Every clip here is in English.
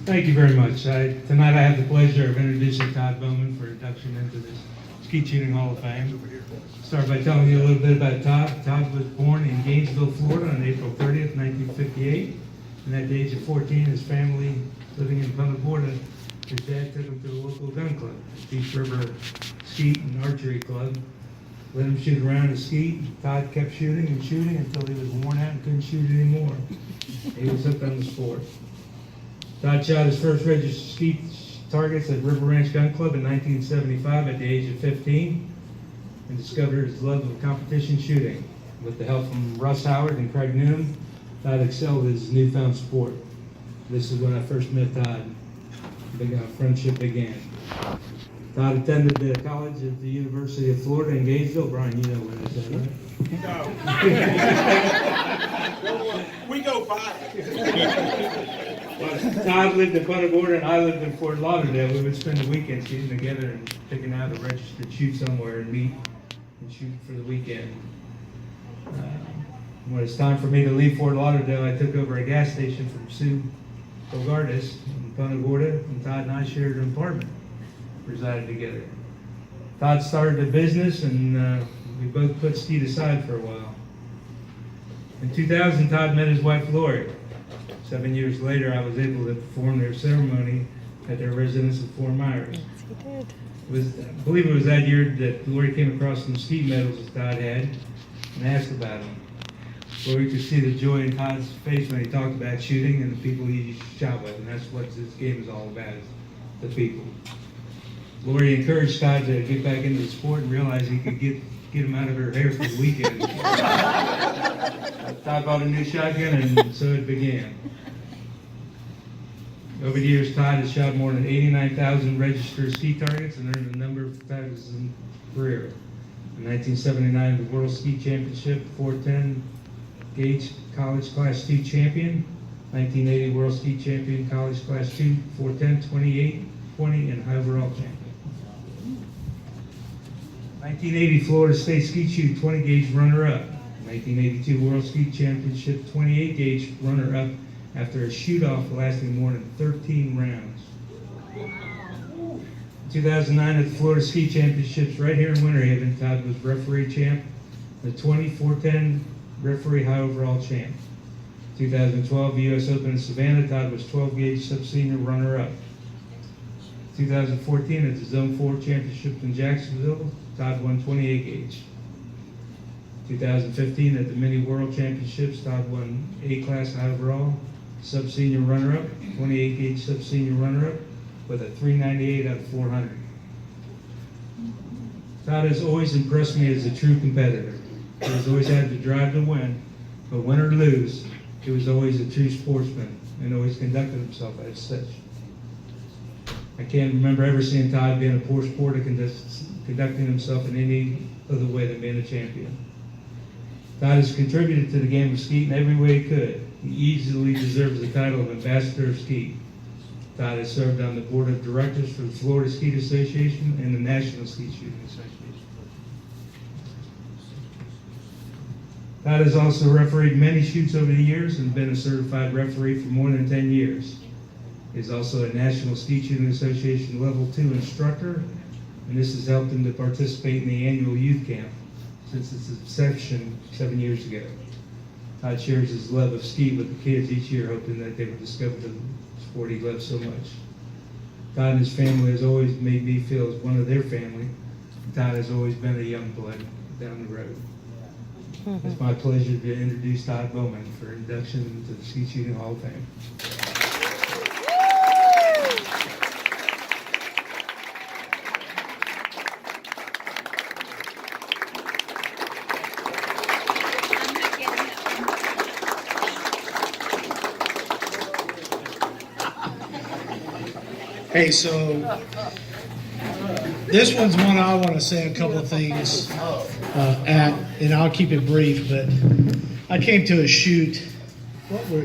Thank you very much. Tonight I have the pleasure of introducing Todd Bowman for induction into this Skeet Shooting Hall of Fame. Start by telling you a little bit about Todd. Todd was born in Gainesville, Florida on April 30th, 1958. And at the age of 14, his family living in Punta Gorda, his dad took him to the local gun club, Beach River Skeet and Archery Club. Let him shoot around a skeet. Todd kept shooting and shooting until he was worn out and couldn't shoot anymore. He was hooked on the sport. Todd shot his first registered skeet targets at River Ranch Gun Club in 1975 at the age of 15 and discovered his love of competition shooting. With the help from Russ Howard and Craig Newham, Todd excelled his newfound sport. This is when I first met Todd. Friendship began. Todd attended the college at the University of Florida in Gainesville. Brian, you know where that's at, right? No. We go by. Well, Todd lived in Punta Gorda and I lived in Fort Lauderdale. We would spend the weekends getting together and picking out a registered shoot somewhere and meet and shoot for the weekend. When it's time for me to leave Fort Lauderdale, I took over a gas station from Sue Bogardus in Punta Gorda, and Todd and I shared an apartment, resided together. Todd started a business, and we both put skeet aside for a while. In 2000, Todd met his wife, Lori. 7 years later, I was able to perform their ceremony at their residence in Fort Myers. Yes, he did. I believe it was that year that Lori came across some skeet medals that Todd had and asked about them. Lori could see the joy in Todd's face when he talked about shooting and the people he shot with, and that's what this game is all about, is the people. Lori encouraged Todd to get back into the sport and realize he could get him out of her hair for the weekend. Todd bought a new shotgun, and so it began. Over the years, Todd has shot more than 89,000 registered skeet targets and earned a number of titles in his career. In 1979, the World Skeet Championship 410 Gauge College Class 2 Champion, 1980 World Skeet Champion College Class 2 410, 28, 20, and high overall champion. 1980 Florida State Skeet Shoot 20 Gauge runner-up. 1982 World Skeet Championship 28 Gauge runner-up after a shoot-off lasting more than 13 rounds. 2009 at the Florida Skeet Championships right here in Winter Haven, Todd was referee champ, the 20-410 referee high overall champ. 2012 U.S. Open in Savannah, Todd was 12 gauge sub-senior runner-up. 2014 at the Zone 4 Championships in Jacksonville, Todd won 28 gauge. 2015 at the Mini World Championships, Todd won A-class high overall, sub-senior runner-up, 28 gauge sub-senior runner-up with a 398 out of 400. Todd has always impressed me as a true competitor. He has always had the drive to win, but win or lose, he was always a true sportsman and always conducted himself as such. I can't remember ever seeing Todd being a poor sport or conducting himself in any other way than being a champion. Todd has contributed to the game of skeet in every way he could. He easily deserves the title of Ambassador of Skeet. Todd has served on the board of directors for the Florida Skeet Association and the National Skeet Shooting Association. Todd has also refereed many shoots over the years and been a certified referee for more than 10 years. He is also a National Skeet Shooting Association Level 2 instructor, and this has helped him to participate in the annual youth camp since its inception 7 years ago. Todd shares his love of skeet with the kids each year, hoping that they will discover the sport he loves so much. Todd and his family has always made me feel as one of their family. Todd has always been a young blood down the road. It's my pleasure to introduce Todd Bowman for induction into the Skeet Shooting Hall of Fame. Hey, so this one's one I want to say a couple of things and I'll keep it brief, but I came to a shoot,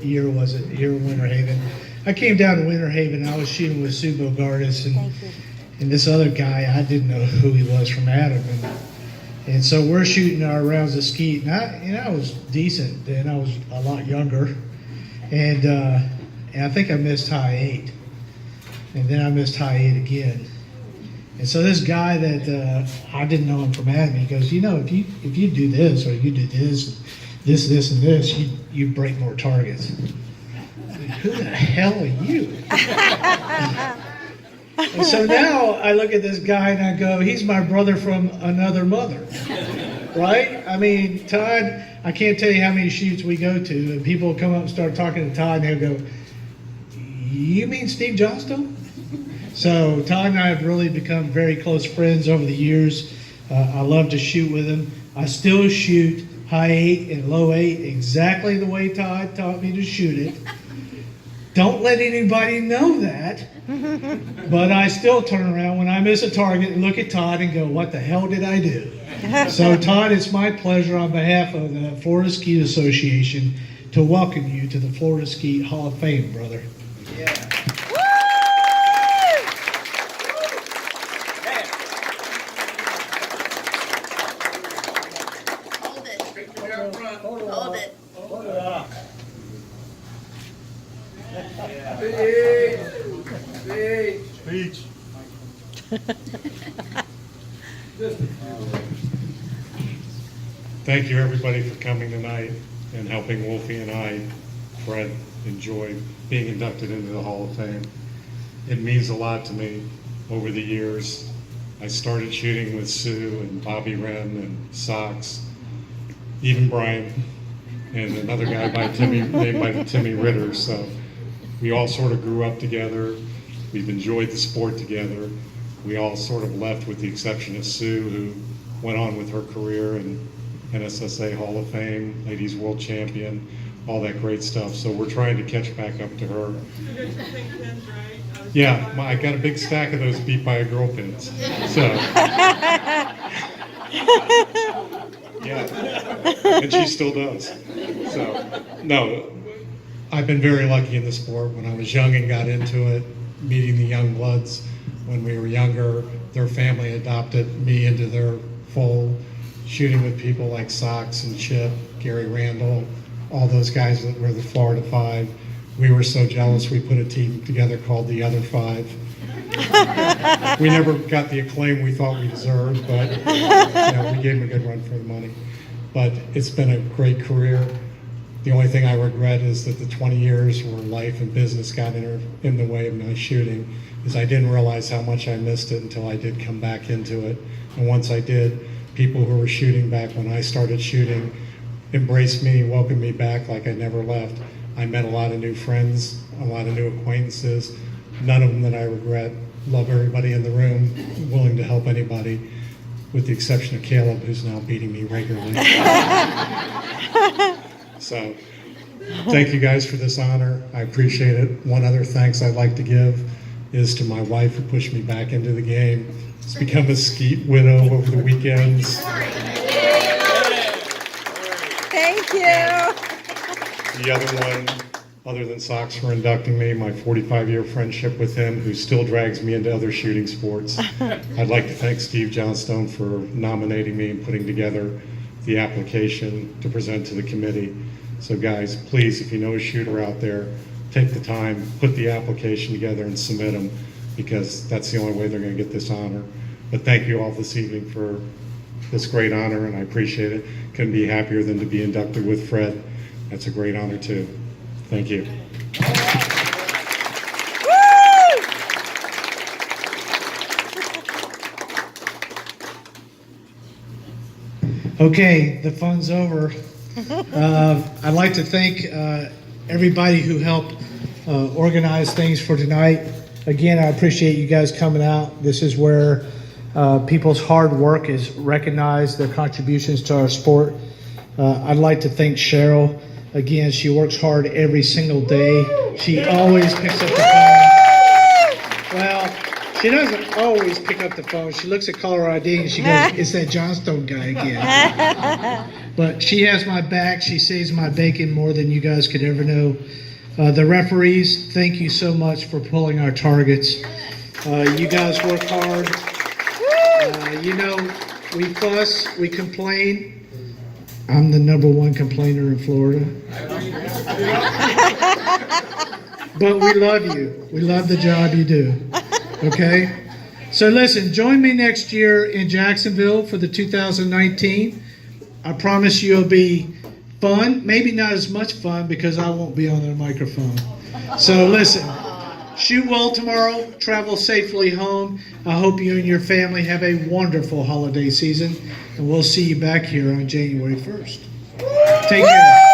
year was it, here in Winter Haven. I came down to Winter Haven, I was shooting with Sue Bogardus and this other guy, I didn't know who he was from Adam. And so we're shooting our rounds of skeet, and I was decent then, I was a lot younger. And and I think I missed high 8, and then I missed high 8 again. And so this guy that I didn't know him from Adam, he goes, you know, if you do this or you do this, and this, you break more targets. I said, who the hell are you? And so now I look at this guy and I go, he's my brother from another mother, right? I mean, Todd, I can't tell you how many shoots we go to, and people will come up and start talking to Todd, and he'll go, you mean Steve Johnstone? So Todd and I have really become very close friends over the years. I love to shoot with him. I still shoot high 8 and low 8 exactly the way Todd taught me to shoot it. Don't let anybody know that. But I still turn around when I miss a target and look at Todd and go, what the hell did I do? So Todd, it's my pleasure on behalf of the Florida Skeet Association to welcome you to the Florida Skeet Hall of Fame, brother. Yeah. Hold it. Hold it. Speech. Thank you, everybody, for coming tonight and helping Wolfie and I, Fred, enjoy being inducted into the Hall of Fame. It means a lot to me over the years. I started shooting with Sue and Bobby Wren and Sox, even Brian, and another guy named by Timmy Ritter. So we all sort of grew up together. We've enjoyed the sport together. We all sort of left with the exception of Sue, who went on with her career in NSSA Hall of Fame, Ladies World Champion, all that great stuff. So we're trying to catch back up to her. Yeah, I got a big stack of those beat by a girl pins. So, yeah, and she still does. So, no, I've been very lucky in the sport. When I was young and got into it, meeting the young bloods when we were younger, their family adopted me into their fold, shooting with people like Sox and Chip, Gary Randall, all those guys that were the Florida Five. We were so jealous we put a team together called the Other Five. We never got the acclaim we thought we deserved, but we gave them a good run for the money. But it's been a great career. The only thing I regret is that the 20 years where life and business got in the way of my shooting, is I didn't realize how much I missed it until I did come back into it. And once I did, people who were shooting back when I started shooting embraced me, welcomed me back like I never left. I met a lot of new friends, a lot of new acquaintances, none of them that I regret. Love everybody in the room, willing to help anybody, with the exception of Caleb, who's now beating me regularly. So, thank you guys for this honor. I appreciate it. One other thanks I'd like to give is to my wife who pushed me back into the game. She's become a skeet widow over the weekends. Thank you. The other one, other than Sox for inducting me, my 45-year friendship with him, who still drags me into other shooting sports. I'd like to thank Steve Johnstone for nominating me and putting together the application to present to the committee. So guys, please, if you know a shooter out there, take the time, put the application together and submit them, because that's the only way they're going to get this honor. But thank you all this evening for this great honor, and I appreciate it. Couldn't be happier than to be inducted with Fred. That's a great honor too. Thank you. Okay, the fun's over. I'd like to thank everybody who helped organize things for tonight. Again, I appreciate you guys coming out. This is where people's hard work is recognized, their contributions to our sport. I'd like to thank Cheryl. Again, she works hard every single day. She always picks up the phone. Well, she doesn't always pick up the phone. She looks at caller ID and she goes, it's that Johnstone guy again. But she has my back. She saves my bacon more than you guys could ever know. The referees, thank you so much for pulling our targets. You guys work hard. We fuss, we complain. I'm the #1 complainer in Florida. but we love you. We love the job you do. Okay? So listen, join me next year in Jacksonville for the 2019. I promise you it'll be fun. Maybe not as much fun because I won't be on the microphone. So listen, shoot well tomorrow. Travel safely home. I hope you and your family have a wonderful holiday season. And we'll see you back here on January 1st. Take care.